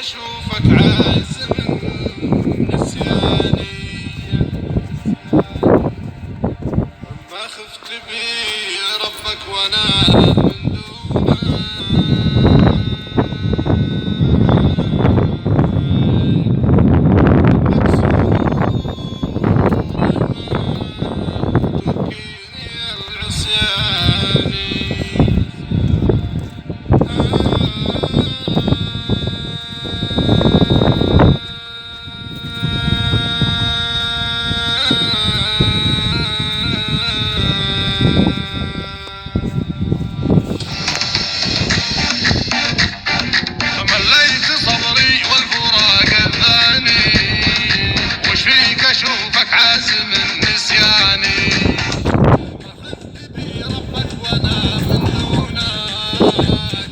اشوفك عازم نسياني، ما خفت بي ربك وانا من اشوفك عازم نسياني، خفت بي ربك وانا من دونك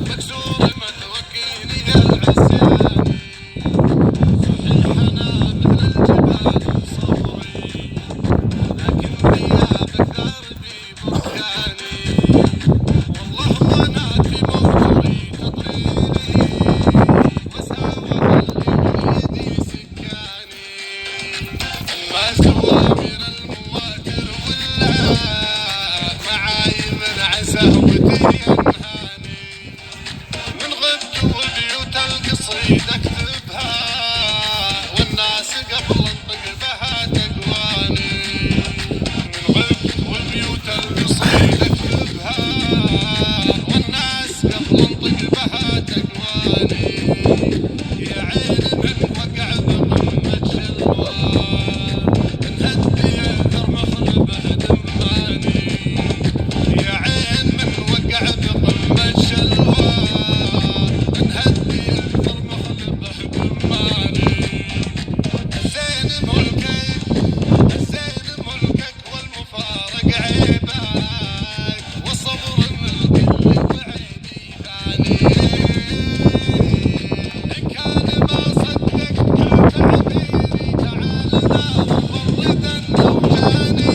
مكسور ما توكيني العصياني، صحيح انا مثل الجبال صبري لكن غيابك دربي بركاني، والله وانا في موجري تطريني وساوى اللي بيدي سكاني، ما سوى من المواتر ولا معاي من عساوتي ينهاني، من غبت وبيوت القصيد اكتبها والناس قبل انطق بها تقواني، من غبت وبيوت القصيد اكتبها والناس قبل انطق بها تقواني، يا عين من وقع بقمة شلوان نهدي يذر مخربه دماني، يا عين من وقع بقمة شلوان نهدي يذر مخربه دماني، الزين ملكك الزين ملكك والمفارق عيبك والصبر ملك اللي وعيني ثاني، إن كان ما صدقت كل تعبيري تعالنا مفردا أوجاني،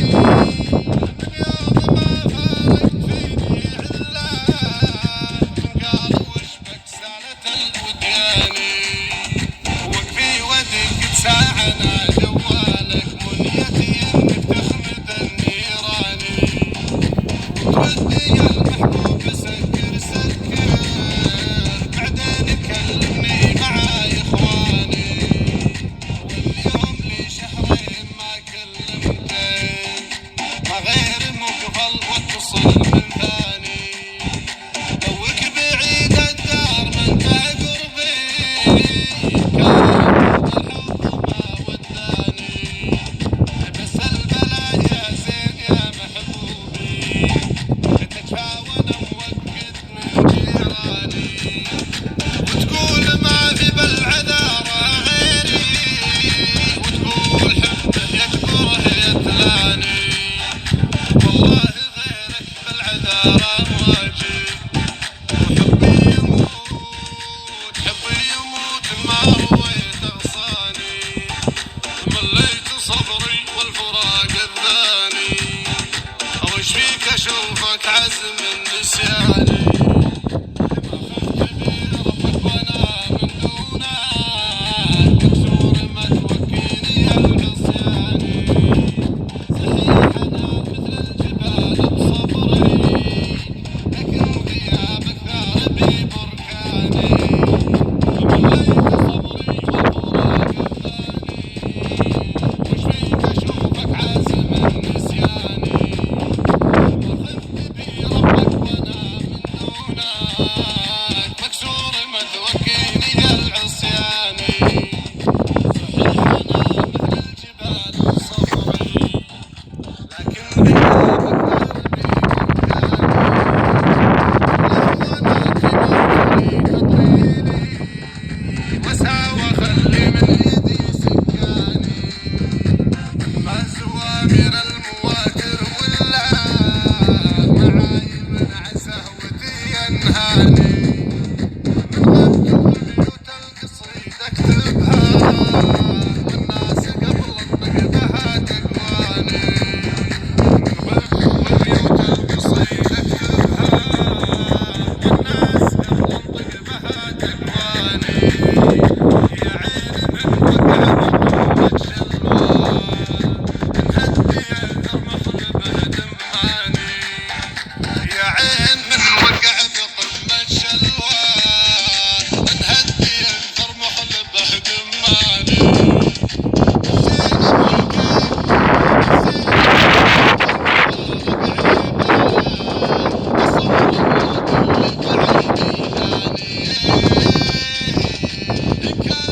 من يوم ما فارقت فيني علاه من قال وشبك سالت الودياني، وقفي ودقت ساعنا جوالك منيتي انك تخمد النيراني، وتردي يا المحبوب سكر سكر بعدين كلمني مع اخواني، واليوم لي شهرين ما كلمتك ما غير مقفل واتصل من ثاني، توك بعيد الدار من ذا قربي كان الحب ما وداني، بس البلا يا زين يا محبوبي تدفع وانا موقت من جيراني، وتقول ما في بالعذارى غيري وتقول حبه يكبره يتلاني، والله غيرك بالعذارى واجب وحبي يموت حبي يموت ما رويت اغصاني، مليت صبري والفراق الثاني، وش فيك اشوفك عزم نسياني، ما خفت بي ربك وانا من دونك مكسور ما توكيني العصياني، صحيح انا مثل الجبال بصبري لكن غيابك ثاربي بركاني، ومليت صبري والفراق الثاني، وش فيك اشوفك عازم نسياني، خفت بي ربك وانا من إن كان